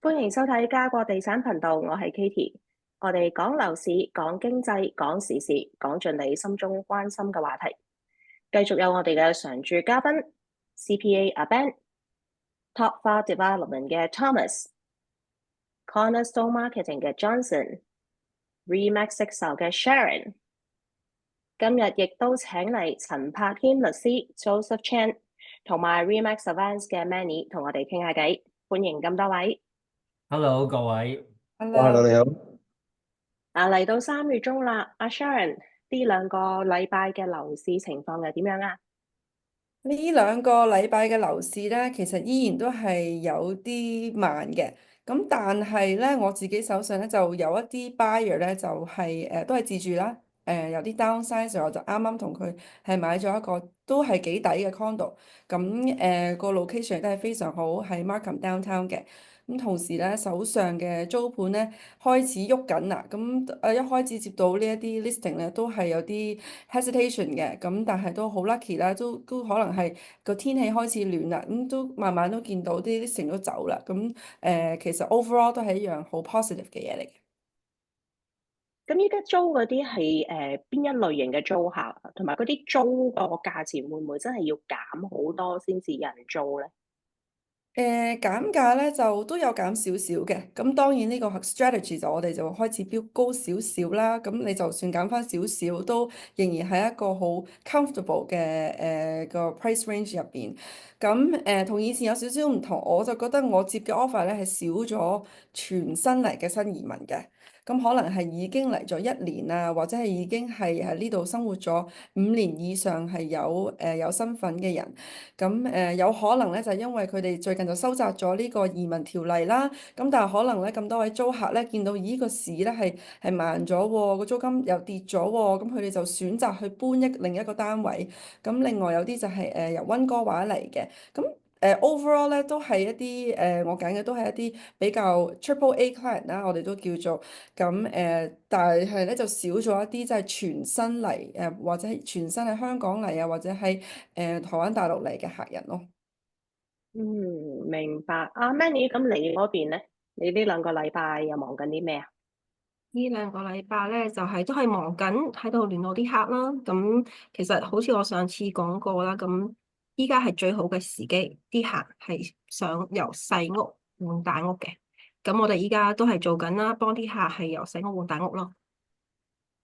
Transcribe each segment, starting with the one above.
歡迎收睇家國地產頻道，我係 Katie。我哋講樓市、講經濟、講時事，講盡你心中關心嘅話題。繼續有我哋嘅常駐嘉賓 CPA 阿 Ben、Top Far Development 嘅 Thomas、Cornerstone Marketing 嘅 Johnson、Remax 識售嘅 Sharon。今日亦都請嚟陳柏謙律師 Joseph Chan 同埋 Remax Advance 嘅 Manny 同我哋傾下偈。歡迎咁多位。Hello，各位。Hello， Hello，你好。嚟到3月中啦，阿 Sharon，呢兩個禮拜嘅樓市情況又點樣啊？呢兩個禮拜嘅樓市咧，其實依然都係有啲慢嘅。咁但係咧，我自己手上咧就有一啲 buyer 咧，就係都係自住啦。有啲 downsize，我就啱啱同佢係買咗一個都係幾抵嘅 condo。咁個 location 都係非常好，喺 Markham Downtown 嘅。咁同時咧，手上嘅租盤咧開始喐緊啦。咁一開始接到呢一啲 listing 咧，都係有啲 hesitation 嘅。咁但係都好 lucky 啦，都可能係個天氣開始暖啦。咁都慢慢都見到啲 listing 都走啦。咁其實 overall 都係一樣好 positive 嘅嘢嚟嘅。咁依家租嗰啲係邊一類型嘅租客啊？同埋嗰啲租個價錢會唔會真係要減好多先至有人租咧？減價咧就都有減少少嘅，咁當然呢個 strategy 就我哋就開始標高少少啦，咁你就算減翻少少，都仍然係一個好 comfortable 嘅個 price range 入邊。咁同以前有少少唔同，我就覺得我接嘅 offer 咧係少咗全新嚟嘅新移民嘅，咁可能係已經嚟咗1年啊，或者係已經係喺呢度生活咗5年以上係有身份嘅人。咁有可能咧，就係因為佢哋最近就收窄咗呢個移民條例啦。咁但係可能咧，咁多位租客咧見到咦個市咧係慢咗喎，個租金又跌咗喎，咁佢哋就選擇去搬另一個單位。咁另外有啲就係由溫哥華嚟嘅。咁overall 咧都係一啲我揀嘅都係一啲比較 Triple A client 啦，我哋都叫做咁但係咧就少咗一啲即係全新嚟或者係全新喺香港嚟啊，或者係台灣大陸嚟嘅客人咯。嗯，明白。阿 Manny，咁你嗰邊咧？你呢兩個禮拜又忙緊啲咩啊？呢兩個禮拜咧，就係都係忙緊喺度聯絡啲客啦。咁其實好似我上次講過啦，咁依家係最好嘅時機，啲客係想由細屋換大屋嘅。咁我哋依家都係做緊啦，幫啲客係由細屋換大屋咯。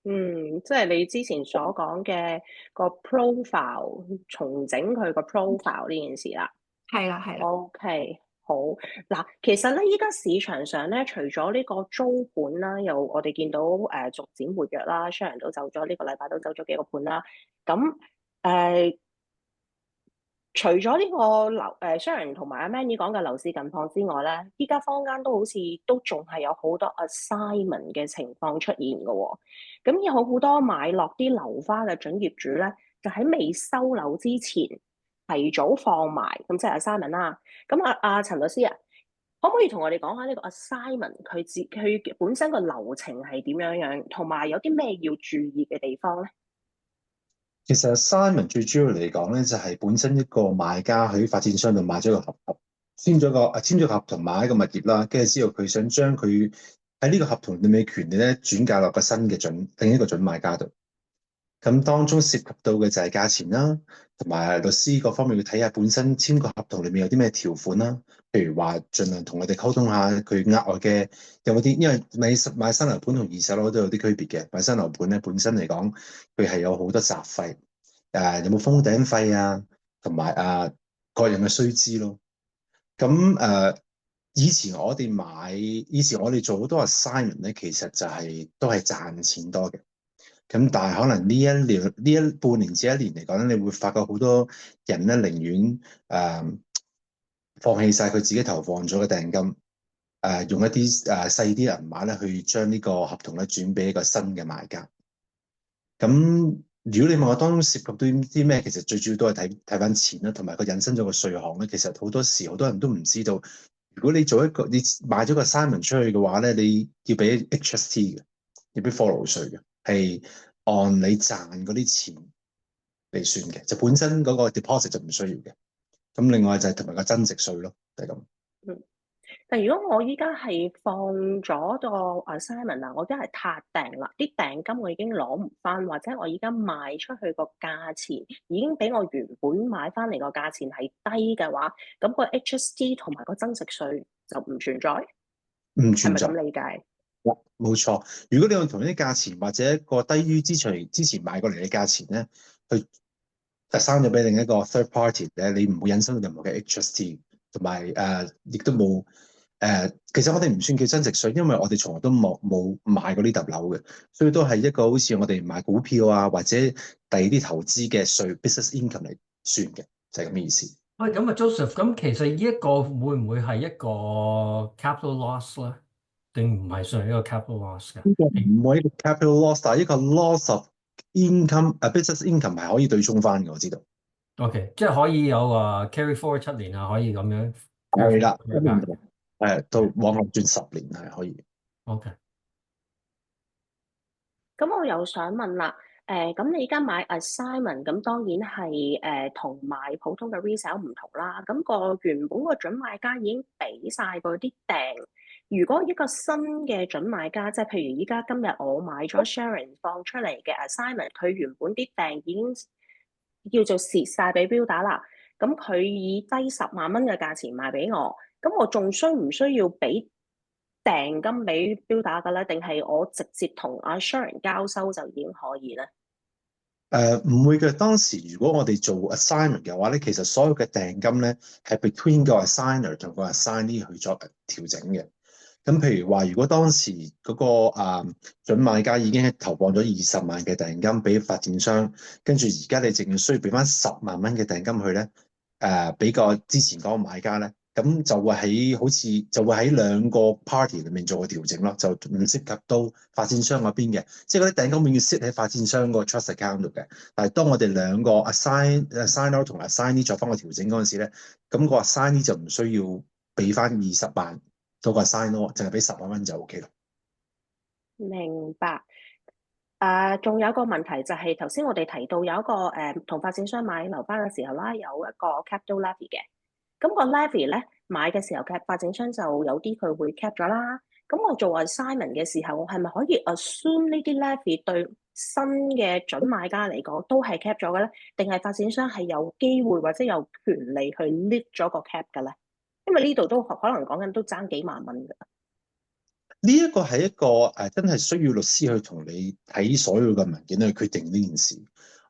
嗯，即係你之前所講嘅個 profile 重整佢個 profile 呢件事啦。係啦，係啦。OK，好。嗱，其實咧，依家市場上咧，除咗呢個租盤啦，又我哋見到逐漸活躍啦，Sharon 都走咗，呢個禮拜都走咗幾個盤啦。咁除咗呢個Sharon 同埋阿 Manny 講嘅樓市近況之外咧，依家坊間都好似都仲係有好多 assignment 嘅情況出現嘅喎。咁有好多買落啲樓花嘅準業主咧，就喺未收樓之前提早放埋，咁即係 assignment 啦。咁阿陳律師啊，可唔可以同我哋講下呢個 assignment 佢本身個流程係點樣樣，同埋有啲咩要注意嘅地方咧？其實 Simon 最主要嚟講咧，就係本身一個買家喺發展商度買咗個合同，簽咗個合同買一個物業啦，跟住之後佢想將佢喺呢個合同裏面嘅權利咧轉嫁落個新嘅另一個準買家度。咁當中涉及到嘅就係價錢啦，同埋律師各方面要睇下本身簽個合同裏面有啲咩條款啦。譬如話，盡量同我哋溝通下佢額外嘅有冇啲，因為買新樓盤同二手樓都有啲區別嘅。買新樓盤咧本身嚟講，佢係有好多雜費，有冇封頂費啊，同埋各樣嘅須知咯。咁以前我哋做好多 assignment 咧，其實就都係賺錢多嘅。咁但係可能呢半年至1年嚟講咧，你會發覺好多人咧寧願放棄晒佢自己投放咗嘅訂金，用一啲細啲銀碼咧去將呢個合同咧轉俾一個新嘅買家。咁如果你問我當中涉及到啲咩，其實最主要都係睇翻錢啦，同埋佢引申咗個稅項咧。其實好多時好多人都唔知道，如果你買咗個 assignment 出去嘅話咧，你要俾 HST 嘅，要俾 follow 稅嘅，係按你賺嗰啲錢嚟算嘅，就本身嗰個 deposit 就唔需要嘅。咁另外就係同埋個增值稅咯，就係咁。嗯。但如果我依家係放咗個 assignment 啊，我而家係撻訂啦，啲訂金我已經攞唔翻，或者我而家賣出去個價錢已經比我原本買翻嚟個價錢係低嘅話，咁個 HST 同埋個增值稅就唔存在，係咪唔存在。咁理解？冇錯，如果你用同一啲價錢或者一個低於之前買過嚟嘅價錢咧，去生咗俾另一個 third party 咧，你唔會引申到任何嘅 HST，同埋亦都冇其實我哋唔算叫增值稅，因為我哋從來都冇買過呢棟樓嘅，所以都係一個好似我哋買股票啊或者第二啲投資嘅稅 business income 嚟算嘅，就係咁嘅意思。喂，咁啊，Joseph，咁其實呢一個會唔會係一個 capital loss 咧？定唔係算係一個 capital loss 嘅？唔會一個 capital loss，但係一個 loss of income， business income 係可以對沖翻嘅，我知道。OK，即係可以有carry forward 7年啊，可以咁樣。係啦，carry forward 到往後轉10年係可以。OK，咁我又想問啦，咁你而家買 assignment，咁當然係同買普通嘅 resale 唔同啦。咁個原本個準買家已經俾晒嗰啲訂，如果一個新嘅準買家，即係譬如依家今日我買咗 Sharon 放出嚟嘅 assignment，佢原本啲訂已經叫做蝕晒俾標打啦，咁佢以低10萬蚊嘅價錢賣俾我，咁我仲需唔需要俾訂金俾標打嘅咧？定係我直接同阿 Sharon 交收就已經可以咧？唔會嘅。當時如果我哋做 assignment 嘅話咧，其實所有嘅訂金咧係 between 個 assigner 同個 assignee 去作調整嘅。咁譬如話，如果當時嗰個準買家已經係投放咗20萬嘅訂金俾發展商，跟住而家你淨係需要俾翻10萬蚊嘅訂金去咧，俾個之前嗰個買家咧，咁就會喺兩個 party 裏面做個調整咯，就唔涉及到發展商嗰邊嘅，即係嗰啲訂金永遠 sit 喺發展商個 trust account 度嘅。但係當我哋兩個 assigner 同 assignee 作翻個調整嗰陣時咧，咁個 assignee 就唔需要俾翻20萬。嗰個 sign 咯，淨係俾10萬蚊就 OK 啦。明白。仲有一個問題就係頭先我哋提到有一個同發展商買樓花嘅時候啦，有一個 capital levy 嘅。咁個 levy 咧買嘅時候嘅發展商就有啲佢會 cap 咗啦。咁我做 assignment 嘅時候，我係咪可以 assume 呢啲 levy 對新嘅準買家嚟講都係 cap 咗嘅咧？定係發展商係有機會或者有權利去 lift 咗個 cap 嘅咧？因為呢度都可能講緊都爭幾萬蚊㗎。呢一個係一個真係需要律師去同你睇所有嘅文件去決定呢件事。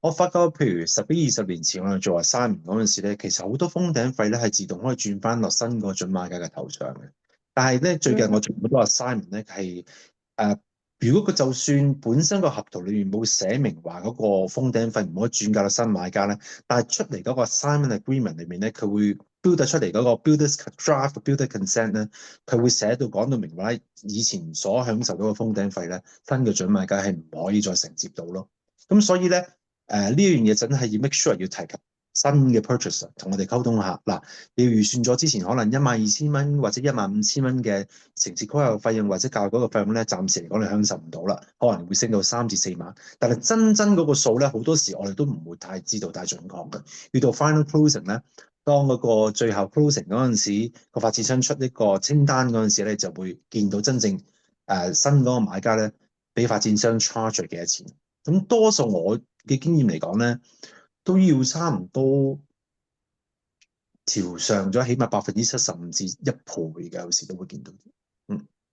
我發覺譬如10幾20年前我哋做 assignment 嗰陣時咧，其實好多封頂費咧係自動可以轉翻落新個準買家嘅頭上嘅。但係咧最近我做好多 assignment 咧係如果佢就算本身個合同裏面冇寫明話嗰個封頂費唔可以轉嫁到新買家咧，但係出嚟嗰個 assignment agreement 裏面咧，佢會標得出嚟嗰個 builders draft builder consent 咧，佢會寫到講到明話，以前所享受到嘅封頂費咧，新嘅準買家係唔可以再承接到咯。咁所以咧，呢樣嘢真係要 make sure 要提及新嘅 purchaser 同我哋溝通下嗱，你要預算咗之前可能12000蚊或者15000蚊嘅城市規劃費用或者教育嗰個費用咧，暫時嚟講你享受唔到啦，可能會升到3至4萬。但係真嗰個數咧，好多時我哋都唔會太知道太準確嘅。遇到 final closing 咧，當嗰個最後 closing 嗰陣時，個發展商出呢個清單嗰陣時咧，就會見到真正新嗰個買家咧，俾發展商 charge 幾多錢。咁多數我嘅經驗嚟講咧，都要差唔多調上咗，起碼70%至1倍嘅，有時都會見到。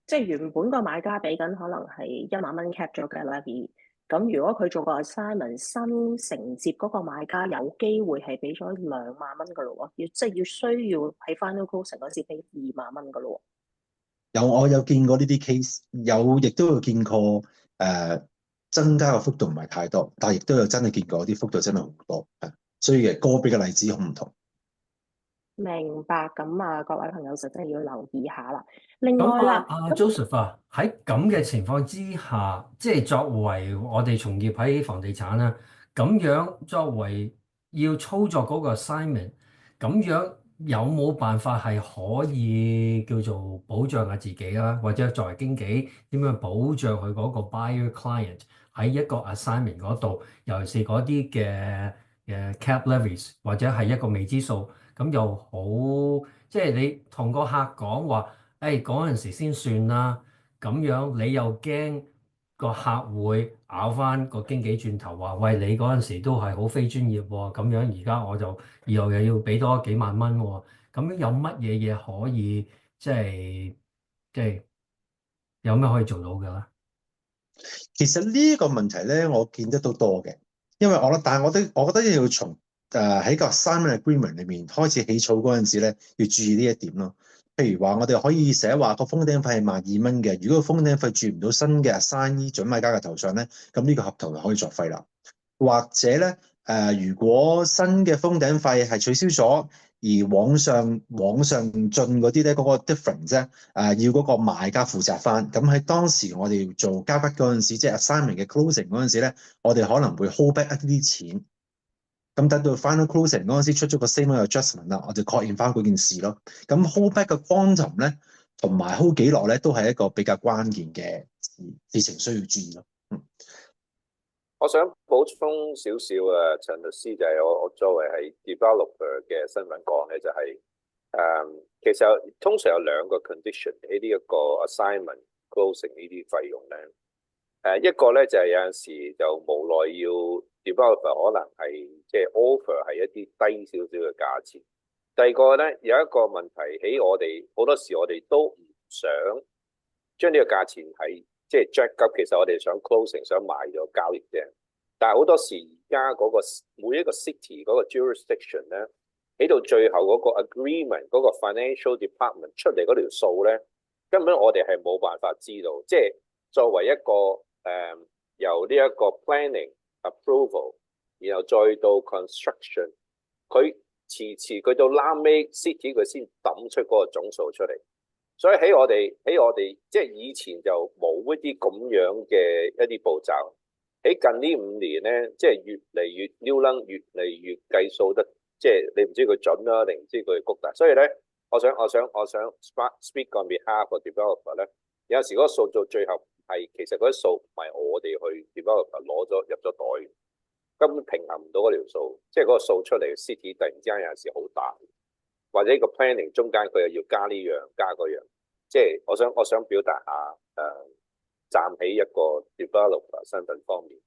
即係原本個買家俾緊可能係1萬蚊 cap 咗嘅 levy，咁如果佢做個 assignment 新承接嗰個買家，有機會係俾咗2萬蚊噶咯喎，即係要需要喺 final closing 嗰時俾2萬蚊噶咯喎。我有見過呢啲 case，亦都有見過增加嘅幅度唔係太多，但係亦都有真係見過啲幅度真係好多，所以嘅個別嘅例子好唔同。明白，咁啊，各位朋友就真係要留意下啦。另外啦，Joseph 啊，喺咁嘅情況之下，即係作為我哋從業喺房地產啦，咁樣作為要操作嗰個 assignment，咁樣有冇辦法係可以叫做保障下自己啦，或者作為經紀點樣保障佢嗰個 buyer client 喺一個 assignment 嗰度，尤其是嗰啲嘅 cap levies 或者係一個未知數。咁又好，即係你同個客講話，誒嗰陣時先算啦。咁樣你又驚個客會咬翻個經紀轉頭話，喂，你嗰陣時都係好非專業喎，咁樣而家我就以後又要俾多幾萬蚊喎。咁樣有乜嘢嘢可以即係有咩可以做到嘅咧？其實呢個問題咧，我見得到多嘅，因為但係我覺得要從喺個 assignment agreement 裏面開始起草嗰陣時咧，要注意呢一點咯。譬如話，我哋可以寫話個封頂費係12,000嘅，如果個封頂費轉唔到新嘅 assignee 準買家嘅頭上咧，咁呢個合同就可以作廢啦。或者咧，如果新嘅封頂費係取消咗，而往上進嗰啲咧，嗰個 difference 啫，要嗰個賣家負責翻。咁喺當時我哋做交筆嗰陣時，即係 assignment 嘅 closing 嗰陣時咧，我哋可能會 hold back 一啲錢。咁等到 final closing 嗰陣時出咗個 statement adjustment 啦，我就確認翻嗰件事咯。咁 hold back 嘅 quantum 咧，同埋 hold 幾耐咧，都係一個比較關鍵嘅事情需要注意咯。我想補充少少啊，陳律師就係我作為係 developer 嘅身份講咧，就係其實通常有兩個 condition 喺呢一個 assignment closing 呢啲費用咧。一個咧就係有陣時就無奈要 developer 可能係即係 offer 係一啲低少少嘅價錢。第二個咧有一個問題喺我哋好多時我哋都唔想將呢個價錢係即係 jack up，其實我哋想 closing 想賣咗交易啫。但係好多時而家嗰個每一個 city 嗰個 jurisdiction 咧，喺到最後嗰個 agreement 嗰個 financial department 出嚟嗰條數咧，根本我哋係冇辦法知道。即係作為一個由呢一個 planning approval， 然後再到 construction， 佢遲佢到拉尾 city 佢先抌出嗰個總數出嚟。所以喺我哋即係以前就冇一啲咁樣嘅一啲步驟。喺近呢5年咧，即係越嚟越溜楞，越嚟越計數得，即係你唔知佢準啦，定唔知佢谷大。所以咧，我想 speak on behalf of developer 咧，有陣時嗰個數到最後係其實嗰啲數唔係我哋去 developer 攞咗入咗袋，根本平衡唔到嗰條數，即係嗰個數出嚟 city 突然之間有陣時好大，或者個 planning 中間佢又要加呢樣加嗰樣，即係我想表達下站喺一個 developer 身份方面，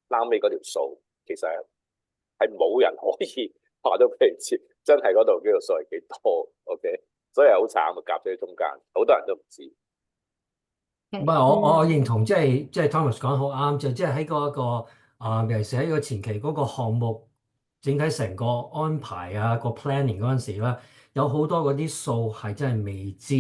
啱尾嗰條數其實係冇人可以話到俾你知，真係嗰度嗰條數係幾多 ？OK， 所以係好慘啊，夾咗喺中間，好多人都唔知。唔係我認同，即係 Thomas 講得好啱，即係喺嗰個尤其是喺個前期嗰個項目整體成個安排啊個 planning 嗰陣時咧，有好多嗰啲數係真係未知，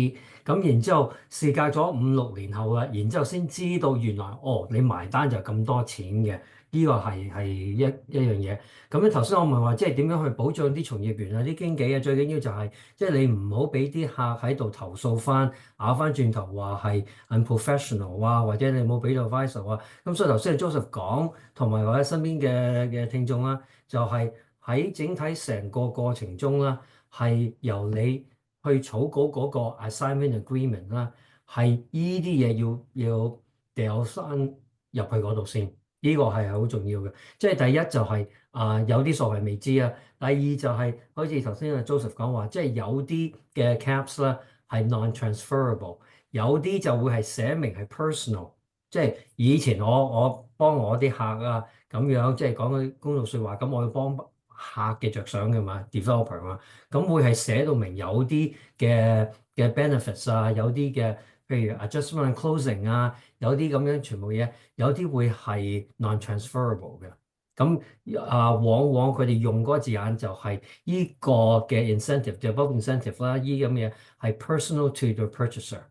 咁然之後事隔咗5、6年後啦，然之後先知道原來你埋單就咁多錢嘅。呢個係一樣嘢。咁咧頭先我問話，即係點樣去保障啲從業員啊、啲經紀啊？最緊要就係即係你唔好俾啲客喺度投訴翻、咬翻轉頭話係 unprofessional 啊，或者你冇俾到 advice 啊。咁所以頭先 Joseph 講，同埋或者身邊嘅聽眾啦，就係喺整體成個過程中啦，係由你去草稿嗰個 assignment agreement 啦，係依啲嘢要掉翻入去嗰度先。呢個係好重要嘅，即係第一就係有啲數係未知啊。第二就係好似頭先阿 Joseph 講話，即係有啲嘅 caps 咧係 non-transferable， 有啲就會係寫明係 personal， 即係以前我幫我啲客啊咁樣，即係講啲公道説話，咁我要幫客嘅着想嘅嘛 ，developer 嘛，咁會係寫到明有啲嘅 benefits 啊，有啲嘅。譬如 adjustment and closing 啊，有啲咁樣全部嘢，有啲會係 non-transferable 嘅。咁往往佢哋用嗰個字眼就係依個嘅 incentive，develop incentive 啦，依咁嘢係 personal to the purchaser。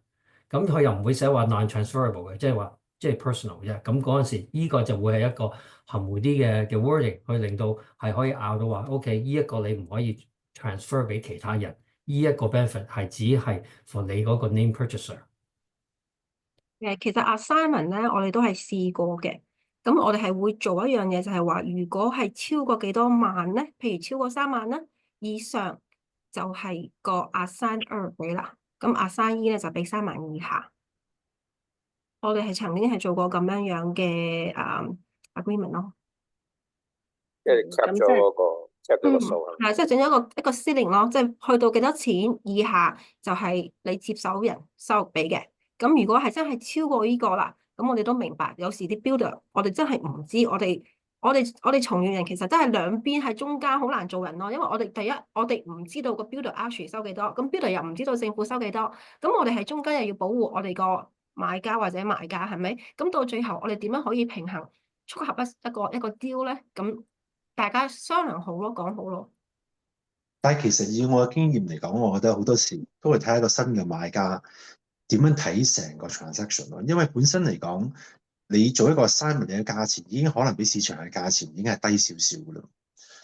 咁佢又唔會寫話 non-transferable 嘅，即係話即係 personal 啫。咁嗰陣時，依個就會係一個含糊啲嘅 wording，去令到係可以拗到話，OK，依一個你唔可以 transfer 俾其他人，依一個 benefit 係只係 for 你嗰個 name purchaser。其實 assignment 咧，我哋都係試過嘅。咁我哋係會做一樣嘢，就係話，如果係超過幾多萬咧，譬如超過3萬啦以上，就係個 assignee 俾啦。咁 assignee 咧就俾3萬以下。我哋係曾經係做過咁樣嘅agreement 咯。即係 cap 咗嗰個即係佢個數係咪？係即係整咗一個 ceiling 咯，即係去到幾多錢以下就係你接手人收入俾嘅。咁如果係真係超過呢個啦，咁我哋都明白，有時啲 builder 我哋真係唔知，我哋從業人其實真係兩邊喺中間好難做人咯，因為我哋第一我哋唔知道個 builder actually 收幾多，咁 builder 又唔知道政府收幾多，咁我哋喺中間又要保護我哋個買家或者賣家係咪？咁到最後我哋點樣可以平衡撮合一個 deal 咧？咁大家商量好咯，講好咯。但係其實以我嘅經驗嚟講，我覺得好多時都會睇一個新嘅買家點樣睇成個 transaction 咯。因為本身嚟講，你做一個 assignment 嘅價錢已經可能比市場嘅價錢已經係低少少㗎啦。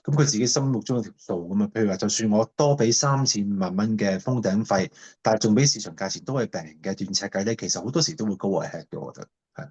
咁佢自己心目中有條數咁啊。譬如話，就算我多俾3,000-5,000蚊嘅封頂費，但係仲比市場價錢都係平嘅斷尺計咧，其實好多時都會高過 ahead 嘅，我覺得係。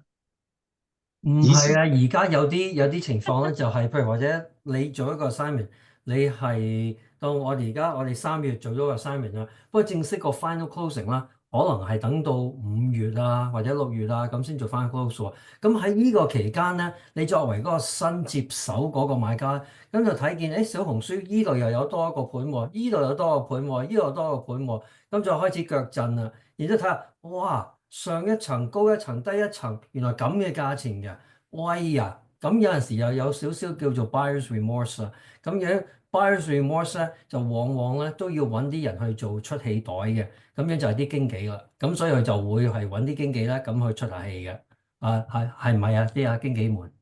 唔以前係啊，而家有啲情況咧，就係譬如或者你做一個 assignment，你係到我哋3月做咗個 assignment 啦，不過正式個 final closing 啦，可能係等到5月啊或者6月啊咁先做 final close 喎。咁喺呢個期間咧，你作為嗰個新接手嗰個買家，咁就睇見小紅書依度又有多一個盤喎，依度有多個盤喎，依度有多個盤喎，咁就開始腳震啦。然之後睇下，哇！上一層高一層低一層，原來咁嘅價錢嘅，喂呀！咁有陣時又有少少叫做 buyer's remorse 啦。咁樣 buyer's remorse 咧，就往往咧都要揾啲人去做出氣袋嘅，咁樣就係啲經紀啦。咁所以佢就會係揾啲經紀咧，咁去出下氣嘅。係唔係啊？啲經紀們？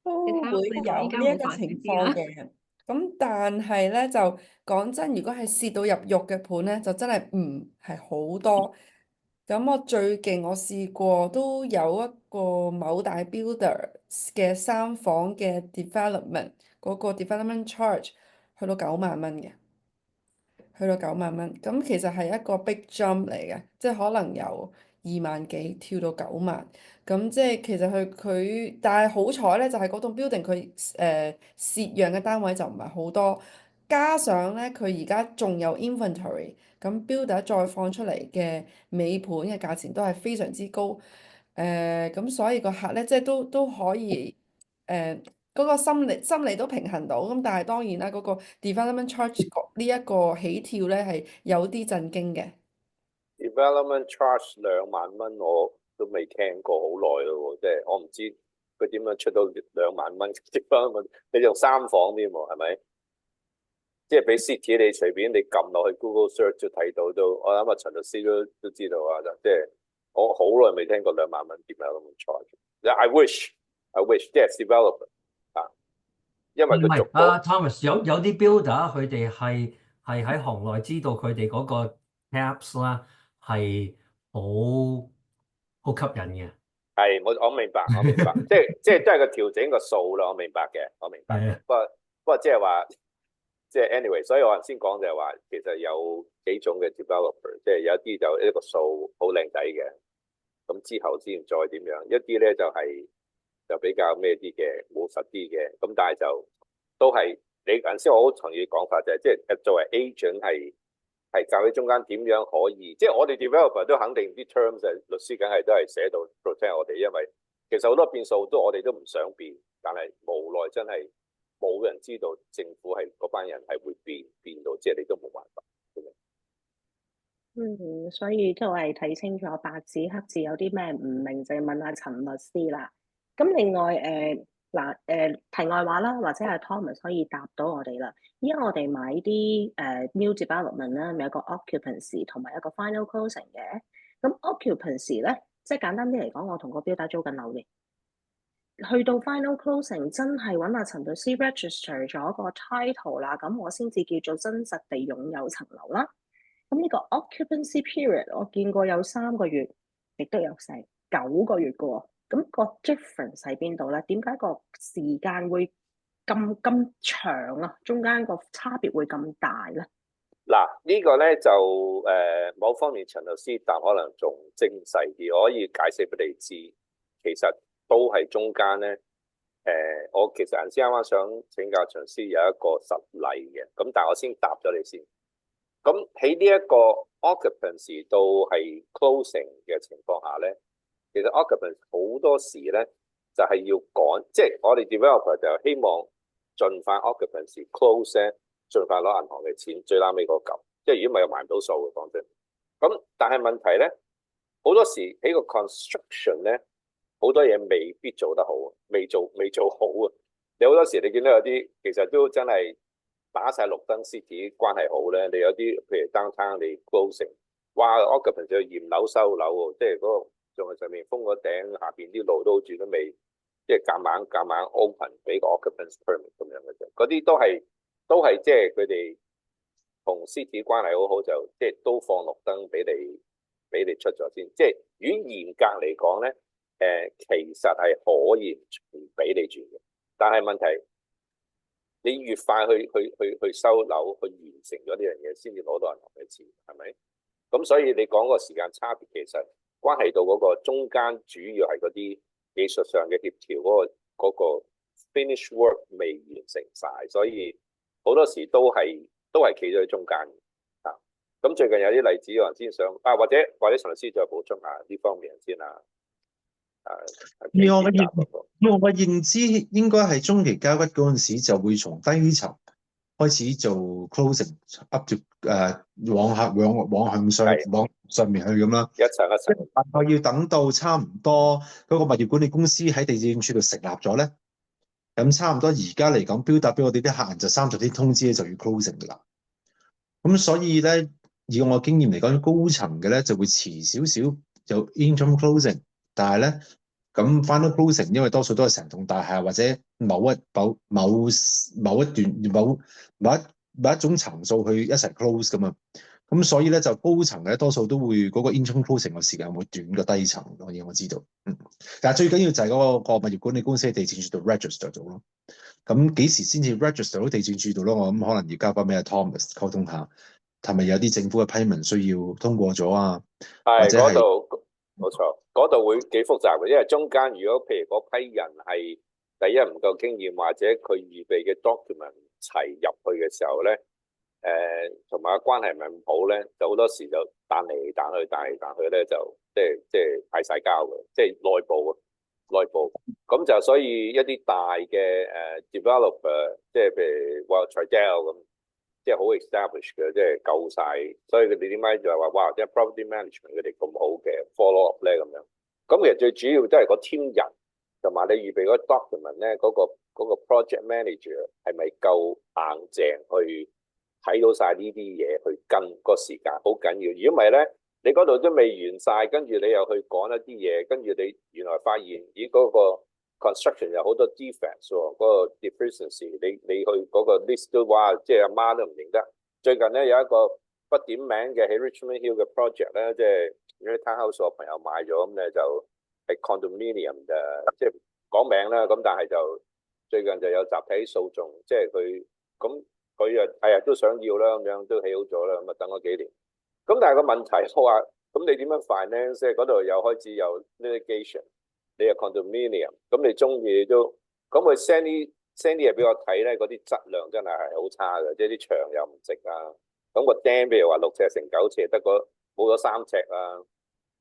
你睇我都會哋話依有呢一個家冇辦法情知啦。況嘅。咁但係咧就講真，如果係蝕到入肉嘅盤咧，就真係唔係好多。咁我最勁我試過都有一個某大 builder 嘅3房嘅 development，嗰個 development charge 去到9萬蚊嘅。去到9萬蚊，咁其實係一個 big jump 嚟嘅，即係可能由2萬幾跳到9萬，咁即係其實佢，但係好彩咧，就係嗰棟 building 佢蝕讓嘅單位就唔係好多，加上咧佢而家仲有 inventory，咁 builder 再放出嚟嘅尾盤嘅價錢都係非常之高，咁所以個客咧即係都可以嗰個心理都平衡到，咁但係當然啦，嗰個 development charge 呢一個起跳咧係有啲震驚嘅。development charge 2萬蚊，我都未聽過好耐咯喎，即係我唔知佢點樣出到2萬蚊 development，你用3房添喎，係咪？即係俾 city 你隨便你撳落去 Google search 就睇到都，我諗阿陳律師都知道啊，即係我好耐未聽過2萬蚊 development charge。I wish 即係 developer 啊，因為唔佢逐個係啊，Thomas 有啲 builder 佢哋係喺行內知道佢哋嗰個 caps 啦係好吸引嘅。係我明白，即係都係個調整個數啦，我明白嘅，我明白嘅。係啊不過即係話。即係 anyway，所以我頭先講就係話，其實有幾種嘅 developer，即係有啲就一個數好靚仔嘅，咁之後先再點樣，一啲咧就比較咩啲嘅，務實啲嘅，咁但係就都係你頭先我好同意講法就係，即係作為 agent 係教喺中間點樣可以，即係我哋 developer 都肯定啲 terms，律師梗係都係寫到 protect 我哋，因為其實好多變數我哋都唔想變，但係無奈真係。冇人知道政府係嗰班人係會變到，即係你都冇辦法。所以都係睇清楚白紙黑字有啲咩唔明，就要問下陳律師啦。咁另外題外話啦，或者係 Thomas 可以答到我哋啦。依家我哋買啲new development 啦，咪有個 occupancy 同埋一個 final closing 嘅。咁 occupancy 咧，即係簡單啲嚟講，我同個標打租緊樓嘅。去到 final closing 真係揾阿陳律師 register 咗個 title 啦，咁我先至叫做真實地擁有層樓啦。咁呢個 occupancy period 我見過有3個月，亦都有成9個月嘅喎。咁個 difference 喺邊度咧？點解個時間會咁長啊？中間個差別會咁大咧？嗱，呢個咧就某方面陳律師答可能仲精細啲，我可以解釋俾你知，其實。都係中間咧，我其實頭先啱啱想請教陳律師有一個實例嘅，咁但係我先答咗你先。咁喺呢一個 occupancy 到係 closing 嘅情況下咧，其實 occupancy 好多時咧就係要趕，即係我哋 developer 就希望盡快 occupancy close 咧，盡快攞銀行嘅錢，最拉尾嗰嚿，即係如果唔係又賣唔到數嘅講真。咁但係問題咧，好多時喺個 construction 咧，好多嘢未必做得好，未做好啊！你好多時你見到有啲其實都真係打晒綠燈 city 關係好咧，你有啲譬如 downtown 你 closing， 哇 occupancy 要驗樓收樓喎，即係嗰個仲係上面封個頂，下邊啲路都好似都未，即係夾硬 open 俾個 occupancy permit 咁樣嘅啫。嗰啲都係即係佢哋同 city 關係好好，就即係都放綠燈俾你出咗先。即係如果嚴格嚟講咧，其實係可以唔俾你住嘅，但係問題你越快去收樓，去完成咗呢樣嘢，先至攞到銀行嘅錢，係咪？咁所以你講個時間差別，其實關係到嗰個中間主要係嗰啲技術上嘅協調，嗰個 finish work 未完成晒，所以好多時都係企咗喺中間啊。咁最近有啲例子，我先想或者陳律師再補充下呢方面先啊。以我嘅認知，應該係中期交骨嗰陣時就會從低層開始做 closing up to 往上面去咁啦，一層一層。大概要等到差唔多嗰個物業管理公司喺地政處度成立咗咧，咁差唔多而家嚟講，標達俾我哋啲客人就30天通知咧就要 closing 噶啦。咁所以咧，以我經驗嚟講，高層嘅咧就會遲少少，就 interim closing， 但係咧。咁 final closing， 因為多數都係成棟大廈或者某一種層數去一齊 close 噶嘛，咁所以咧就高層咧多數都會嗰個 interim closing 嘅時間會短過低層，我知道。但係最緊要就係嗰個物業管理公司喺地政處度 register 咗咯。咁幾時先至 register 到地政處度咯？我諗可能要交翻俾阿 Thomas 溝通下，係咪有啲政府嘅批文需要通過咗啊？或者係冇錯，嗰度會幾複雜嘅，因為中間如果譬如嗰批人係第一唔夠經驗，或者佢預備嘅 document 齊入去嘅時候咧，同埋關係唔係咁好咧，就好多時就彈嚟彈去咧，就即係嗌晒交嘅，即係內部。咁就所以一啲大嘅developer， 即係譬如話 Tridel 咁。即係好 establish 嘅，即係夠晒，所以佢哋點解就係話哇，即係 property management 佢哋咁好嘅 follow up 咧咁樣。咁其實最主要都係個 team 人，同埋你預備嗰 document 咧，嗰個 project manager 係咪夠硬淨去睇到晒呢啲嘢，去跟個時間好緊要。如果唔係咧，你嗰度都未完晒，跟住你又去講一啲嘢，跟住你原來發現咦嗰個 construction 有好多 defects 喎，嗰個 deficiency， 你去嗰個 list 都話，即係阿媽都唔認得。最近咧有一個不點名嘅喺 Richmond Hill 嘅 project 咧，即係如果 townhouse 我朋友買咗咁咧就係 condominium 嘅，即係講名啦。咁但係就最近就有集體訴訟，即係佢啊都想要啦，咁樣都起好咗啦，咁啊等咗幾年。咁但係個問題我話，咁你點樣 finance？ 即係嗰度又開始有 litigation。你係 condominium， 咁你中意都，咁佢 send 啲嘢俾我睇咧，嗰啲質量真係好差嘅，即係啲牆又唔直啊，咁個釘譬如話6尺乘9尺，得個冇咗3尺啊，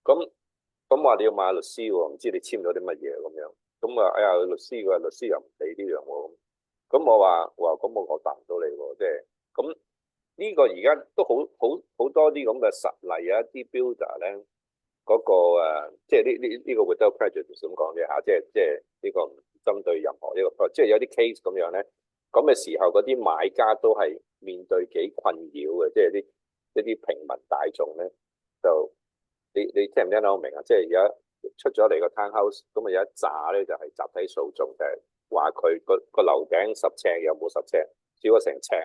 咁話你要買律師喎，唔知你簽咗啲乜嘢咁樣，咁啊哎呀律師嘅律師又唔理呢樣喎，咁我話咁我答唔到你喎，即係咁呢個而家都好多啲咁嘅實例，有一啲 builder 咧。嗰個即係呢個 without prejudice 咁講嘅嚇，即係呢個唔針對任何一個 project， 即係有啲 case 咁樣咧，咁嘅時候嗰啲買家都係面對幾困擾嘅，即係一啲平民大眾咧，就你聽唔聽得我明啊？即係而家出咗嚟個 townhouse，咁啊有一紮咧就係集體訴訟，就係話佢個樓頂10尺有冇10尺，少咗成尺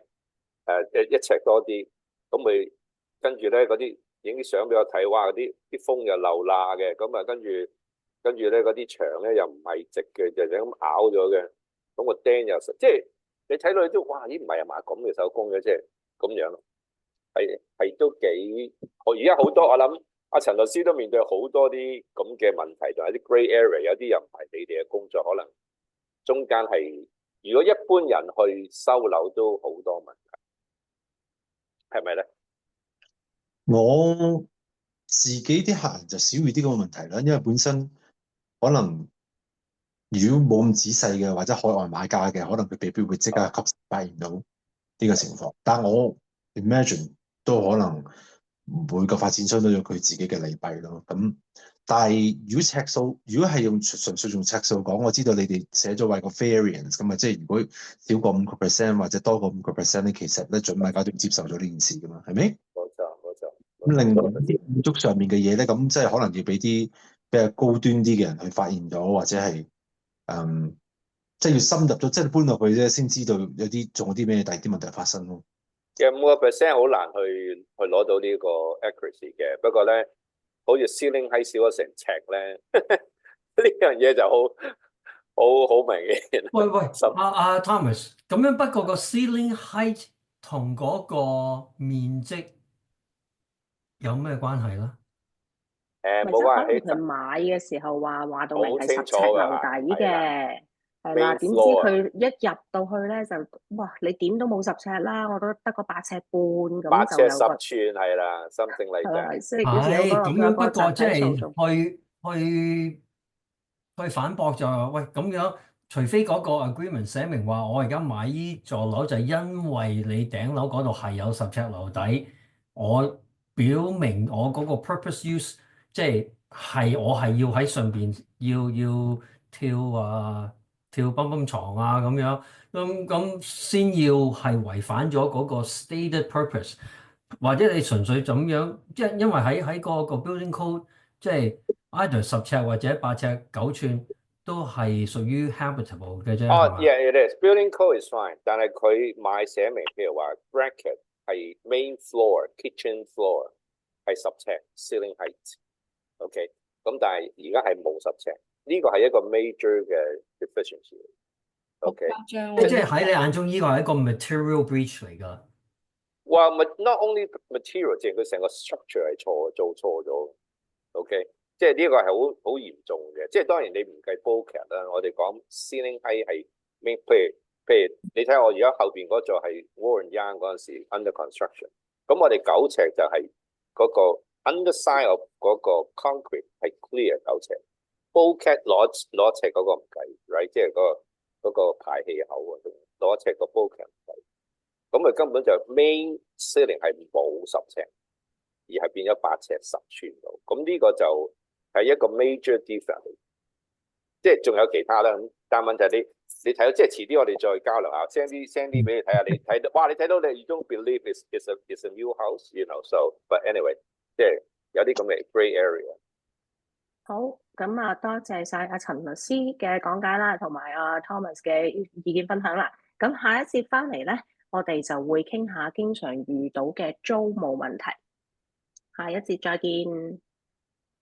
，1尺多啲，咁佢跟住咧嗰啲。影啲相俾我睇，哇！啲風又漏罅嘅，咁啊跟住咧嗰啲牆咧又唔係直嘅，就咁拗咗嘅，咁個釘又實，即係你睇到你都哇！咦唔係啊嘛咁嘅手工嘅，即係咁樣咯，係都幾，而家好多我諗阿陳律師都面對好多啲咁嘅問題，仲有啲 grey area， 有啲又唔係你哋嘅工作，可能中間係如果一般人去收樓都好多問題，係咪咧？我自己啲客人就少遇啲咁嘅問題啦，因為本身可能如果冇咁仔細嘅或者海外買家嘅，可能佢未必會即刻發現到呢個情況。但係我 imagine 都可能每個發展商都有佢自己嘅利弊咯。咁但係如果尺數，如果係用純粹用尺數講，我知道你哋寫咗為個 variance 咁啊，即係如果少過5% 或者多過5%咧，其實咧準買家都接受咗呢件事噶嘛，係咪？冇錯冇錯。咁另外啲建築上面嘅嘢咧，咁即係可能要俾啲比較高端啲嘅人去發現咗，或者係即係要深入咗，即係搬落去啫，先知道有啲仲有啲咩第二啲問題發生咯。其實5%好難去攞到呢個 accuracy 嘅，不過咧，好似 ceiling height 少咗成尺咧，呢樣嘢就好明顯。喂，Thomas，咁樣不過個 ceiling height 同嗰個面積有咩關係咧？冇咪即係關係，可能佢買嘅時候話到明係好清10尺樓楚㗎，底嘅，係啦。 Main 點知 floor 佢一入到去咧就哇，你點都冇10尺啦，我都得個8尺半8咁，尺10就有個寸係啦，something like 係啦， that。即係好似有係咁樣，有個不過即集體係訴訟。去反駁就話喂咁樣，除非嗰個 agreement 寫明話我而家買依座樓就因為你頂樓嗰度係有10尺樓底，我表明我嗰個 purpose use 即係我係要喺上邊要跳蹦蹦床啊咁樣，咁先要係違反咗嗰個 stated purpose，或者你純粹咁樣，即係因為喺嗰個 building code 即係。either 10尺或者8尺9寸都係屬於 habitable 嘅啫，係嘛Yeah, it is. Building code is fine，但係佢買寫明，譬如話 bracket 係 main floor、kitchen floor 係10尺 ceiling height。OK，咁但係而家係冇10尺，呢個係一個 major 嘅 deficiency。OK，誇張即係喎，喺你眼中呢個係一個 material breach 嚟㗎。哇，not only material，淨係佢成個 structure 係做錯咗。OK。即係呢個係好嚴重嘅，即係當然你唔計 bulkhead 啦，我哋講 ceiling height 係，譬如你睇我而家後邊嗰座係 Warren Young 嗰陣時 under construction，咁我哋9尺就係嗰個 underside of 嗰個 concrete 係 clear 9尺 bulkhead 攞尺嗰個唔計 ，right， 即係嗰個排氣口啊，攞尺個 bulkhead 唔計，咁佢根本就 main ceiling 係冇10尺，而係變咗8尺10寸度，咁呢個就係一個 major defect， 即係仲有其他啦。但係問題你睇到，即係遲啲我哋再交流下 ，send 啲俾你睇下，你睇到哇，你睇到你 you don't believe it's a new house，you know，so but anyway， 即係有啲咁嘅 grey area。好，咁啊，多謝晒阿陳律師嘅講解啦，同埋阿 Thomas 嘅意見分享啦。咁下一節翻嚟咧，我哋就會傾下經常遇到嘅租務問題。下一節再見。